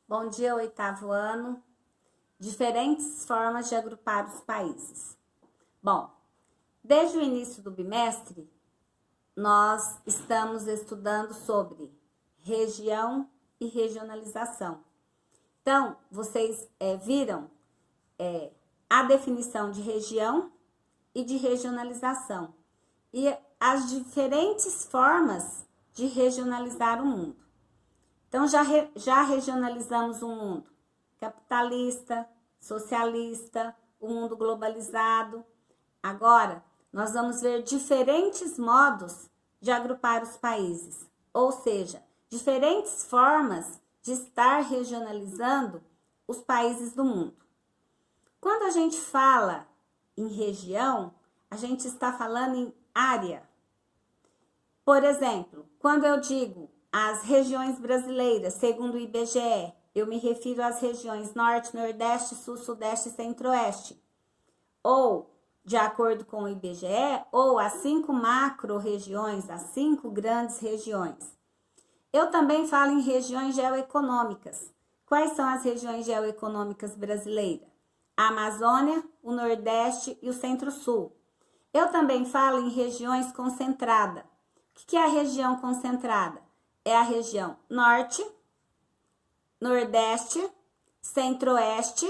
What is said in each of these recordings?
Bom dia, oitavo ano. Diferentes formas de agrupar os países. Bom, desde o início do bimestre, nós estamos estudando sobre região e regionalização. Então, vocês viram a definição de região e de regionalização e as diferentes formas de regionalizar o mundo. Então, já regionalizamos o mundo capitalista, socialista, o mundo globalizado. Agora, nós vamos ver diferentes modos de agrupar os países, ou seja, diferentes formas de estar regionalizando os países do mundo. Quando a gente fala em região, a gente está falando em área. Por exemplo, quando eu digo as regiões brasileiras, segundo o IBGE, eu me refiro às regiões Norte, Nordeste, Sul, Sudeste e Centro-Oeste. Ou, de acordo com o IBGE, ou as 5 macro-regiões, as 5 grandes regiões. Eu também falo em regiões geoeconômicas. Quais são as regiões geoeconômicas brasileiras? A Amazônia, o Nordeste e o Centro-Sul. Eu também falo em regiões concentradas. O que é a região concentrada? É a região Norte, Nordeste, Centro-Oeste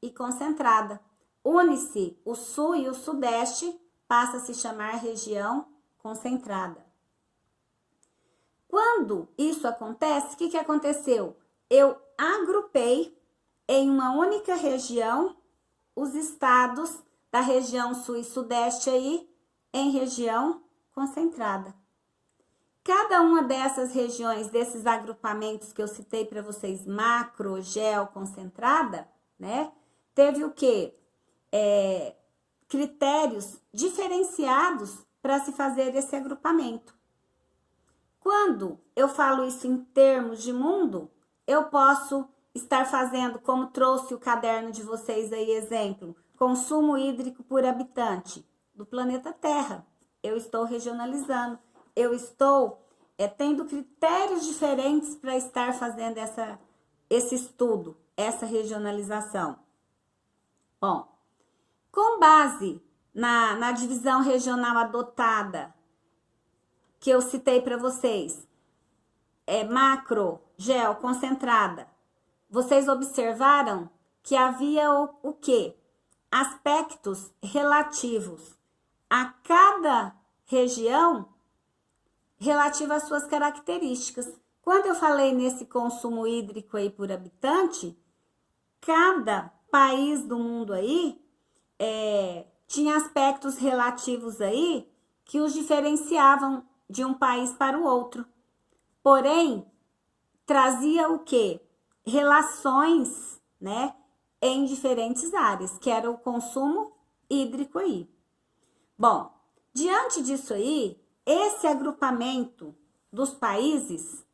e concentrada. Une-se o Sul e o Sudeste, passa a se chamar região concentrada. Quando isso acontece, o que aconteceu? Eu agrupei em uma única região os estados da região Sul e Sudeste aí em região concentrada. Cada uma dessas regiões, desses agrupamentos que eu citei para vocês, macro, geo, concentrada, né? Teve o quê? Critérios diferenciados para se fazer esse agrupamento. Quando eu falo isso em termos de mundo, eu posso estar fazendo, como trouxe o caderno de vocês aí, exemplo, consumo hídrico por habitante do planeta Terra. Eu estou regionalizando. Eu estou tendo critérios diferentes para estar fazendo esse estudo, essa regionalização. Bom, com base na divisão regional adotada, que eu citei para vocês, macro, geo, concentrada, vocês observaram que havia o quê? Aspectos relativos a cada região relativo às suas características. Quando eu falei nesse consumo hídrico aí por habitante, cada país do mundo aí tinha aspectos relativos aí que os diferenciavam de um país para o outro. Porém, trazia o quê? Relações, né, em diferentes áreas, que era o consumo hídrico aí. Bom, diante disso aí, esse agrupamento dos países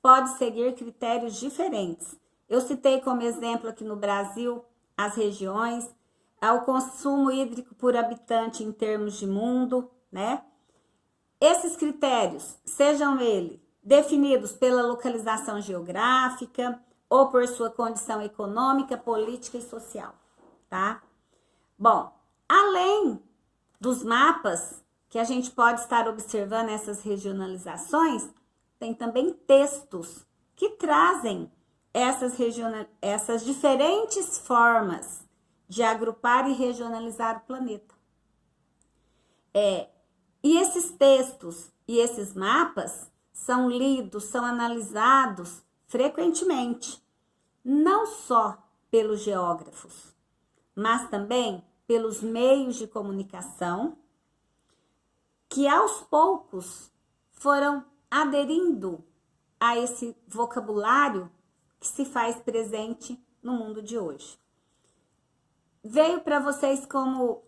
pode seguir critérios diferentes. Eu citei como exemplo aqui no Brasil as regiões, o consumo hídrico por habitante em termos de mundo, né? Esses critérios, sejam eles definidos pela localização geográfica ou por sua condição econômica, política e social, tá? Bom, além dos mapas que a gente pode estar observando essas regionalizações, tem também textos que trazem essas diferentes formas de agrupar e regionalizar o planeta. E esses textos e esses mapas são lidos, são analisados frequentemente, não só pelos geógrafos, mas também pelos meios de comunicação, que aos poucos foram aderindo a esse vocabulário que se faz presente no mundo de hoje. Veio para vocês como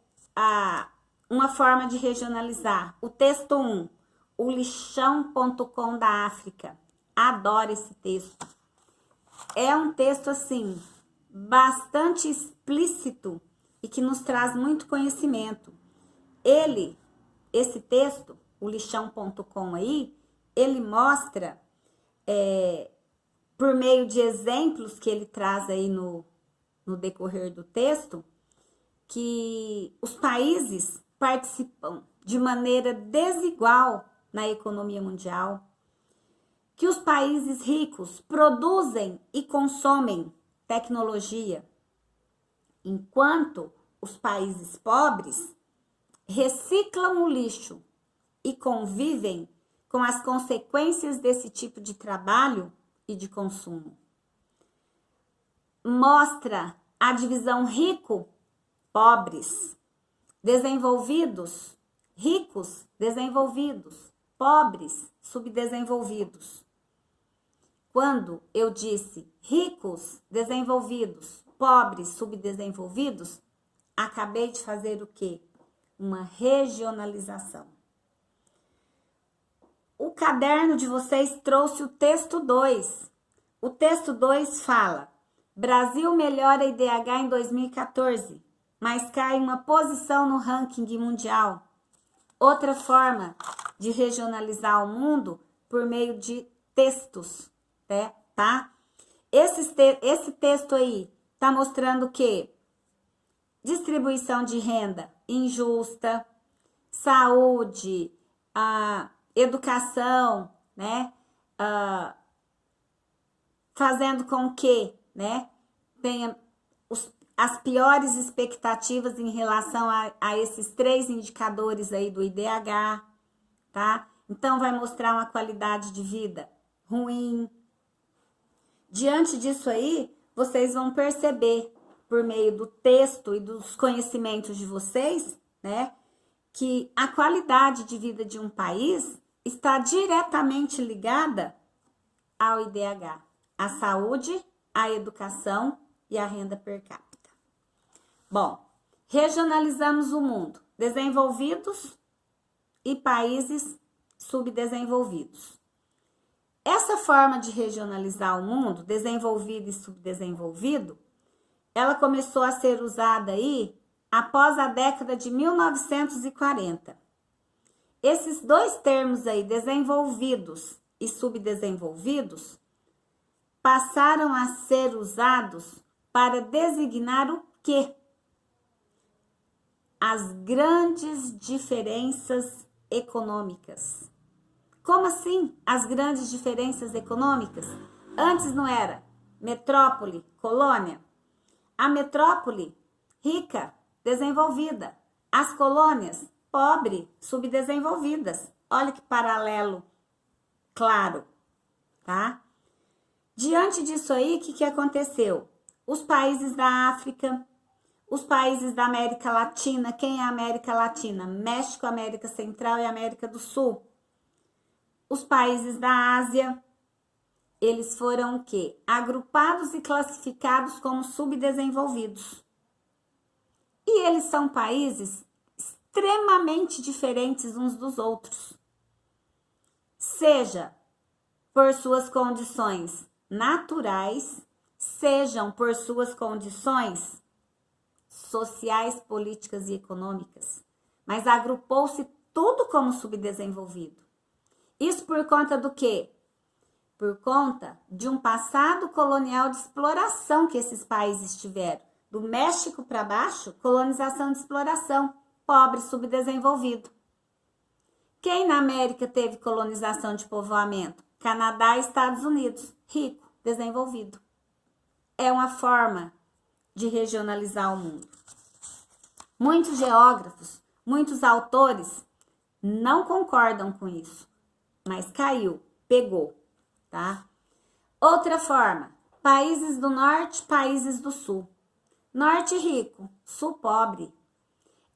uma forma de regionalizar. O texto 1, o lixão.com da África. Adoro esse texto. É um texto, assim, bastante explícito e que nos traz muito conhecimento. Esse texto, o lixão.com aí, ele mostra, por meio de exemplos que ele traz aí no decorrer do texto, que os países participam de maneira desigual na economia mundial, que os países ricos produzem e consomem tecnologia, enquanto os países pobres reciclam o lixo e convivem com as consequências desse tipo de trabalho e de consumo. Mostra a divisão rico-pobres, desenvolvidos, ricos, desenvolvidos, pobres, subdesenvolvidos. Quando eu disse ricos, desenvolvidos, pobres, subdesenvolvidos, acabei de fazer o quê? Uma regionalização. O caderno de vocês trouxe o texto 2. O texto 2 fala: Brasil melhora IDH em 2014, mas cai uma posição no ranking mundial. Outra forma de regionalizar o mundo por meio de textos, né? Tá? Esse texto aí tá mostrando o quê? Distribuição de renda injusta, saúde, educação, né? Fazendo com que, né, tenha as piores expectativas em relação a esses 3 indicadores aí do IDH, tá? Então, vai mostrar uma qualidade de vida ruim. Diante disso aí, vocês vão perceber, por meio do texto e dos conhecimentos de vocês, né, que a qualidade de vida de um país está diretamente ligada ao IDH, à saúde, à educação e à renda per capita. Bom, regionalizamos o mundo, desenvolvidos e países subdesenvolvidos. Essa forma de regionalizar o mundo, desenvolvido e subdesenvolvido, ela começou a ser usada aí após a década de 1940. Esses 2 termos aí, desenvolvidos e subdesenvolvidos, passaram a ser usados para designar o quê? As grandes diferenças econômicas. Como assim as grandes diferenças econômicas? Antes não era metrópole, colônia. A metrópole, rica, desenvolvida. As colônias, pobre, subdesenvolvidas. Olha que paralelo claro, tá? Diante disso aí, o que aconteceu? Os países da África, os países da América Latina. Quem é a América Latina? México, América Central e América do Sul. Os países da Ásia, eles foram o quê? Agrupados e classificados como subdesenvolvidos. E eles são países extremamente diferentes uns dos outros. Seja por suas condições naturais, sejam por suas condições sociais, políticas e econômicas. Mas agrupou-se tudo como subdesenvolvido. Isso por conta do quê? Por conta de um passado colonial de exploração que esses países tiveram. Do México para baixo, colonização de exploração, pobre, subdesenvolvido. Quem na América teve colonização de povoamento? Canadá e Estados Unidos, rico, desenvolvido. É uma forma de regionalizar o mundo. Muitos geógrafos, muitos autores não concordam com isso, mas caiu, pegou, tá? Outra forma, países do norte, países do sul. Norte rico, sul pobre.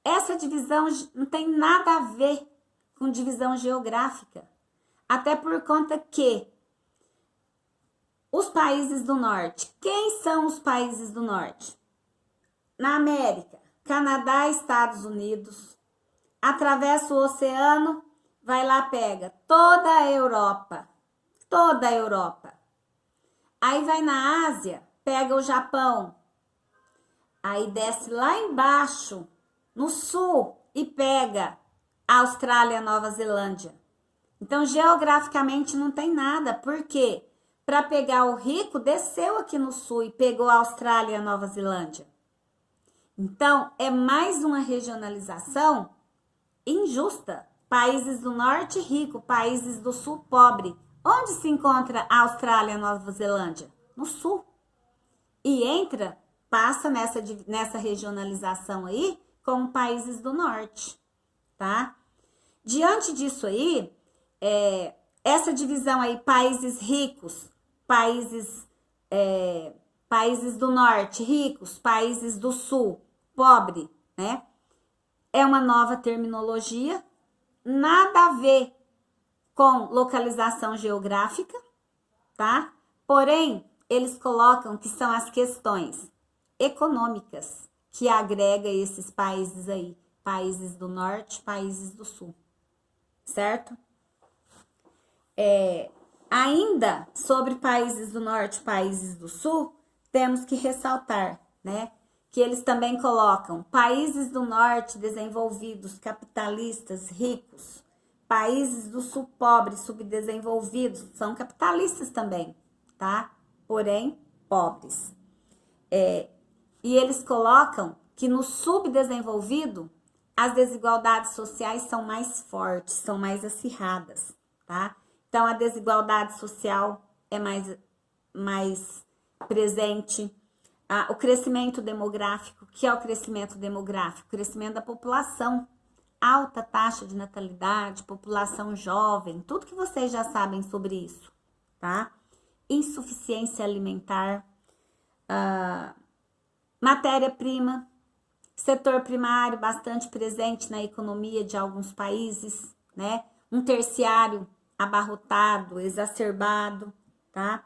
Essa divisão não tem nada a ver com divisão geográfica. Até por conta que os países do norte, quem são os países do norte? Na América, Canadá e Estados Unidos. Atravessa o oceano, vai lá, pega toda a Europa. Toda a Europa. Aí vai na Ásia, pega o Japão. Aí desce lá embaixo, no sul, e pega a Austrália e a Nova Zelândia. Então, geograficamente não tem nada. Por quê? para pegar o rico, desceu aqui no sul e pegou a Austrália e a Nova Zelândia. Então, é mais uma regionalização injusta. Países do norte rico, países do sul pobre. Onde se encontra a Austrália e a Nova Zelândia? No sul. E passa nessa regionalização aí como países do norte, tá? Diante disso aí, essa divisão aí, países ricos, países do norte ricos, países do sul pobre, né? É uma nova terminologia, nada a ver com localização geográfica, tá? Porém, eles colocam que são as questões econômicas que agrega esses países aí, países do norte, países do sul, certo? Ainda sobre países do norte, países do sul, temos que ressaltar, né, que eles também colocam países do norte desenvolvidos, capitalistas, ricos, países do sul pobres, subdesenvolvidos, são capitalistas também, tá? Porém, pobres. E eles colocam que no subdesenvolvido, as desigualdades sociais são mais fortes, são mais acirradas, tá? Então, a desigualdade social é mais presente. O crescimento demográfico, que é o crescimento demográfico? O crescimento da população, alta taxa de natalidade, população jovem, tudo que vocês já sabem sobre isso, tá? Insuficiência alimentar, matéria-prima, setor primário bastante presente na economia de alguns países, né? Um terciário abarrotado, exacerbado, tá?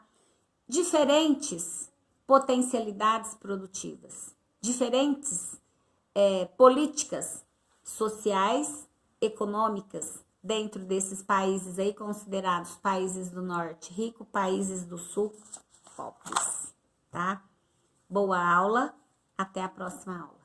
Diferentes potencialidades produtivas, diferentes políticas sociais, econômicas dentro desses países aí considerados países do norte rico, países do sul pobres, tá? Boa aula, até a próxima aula.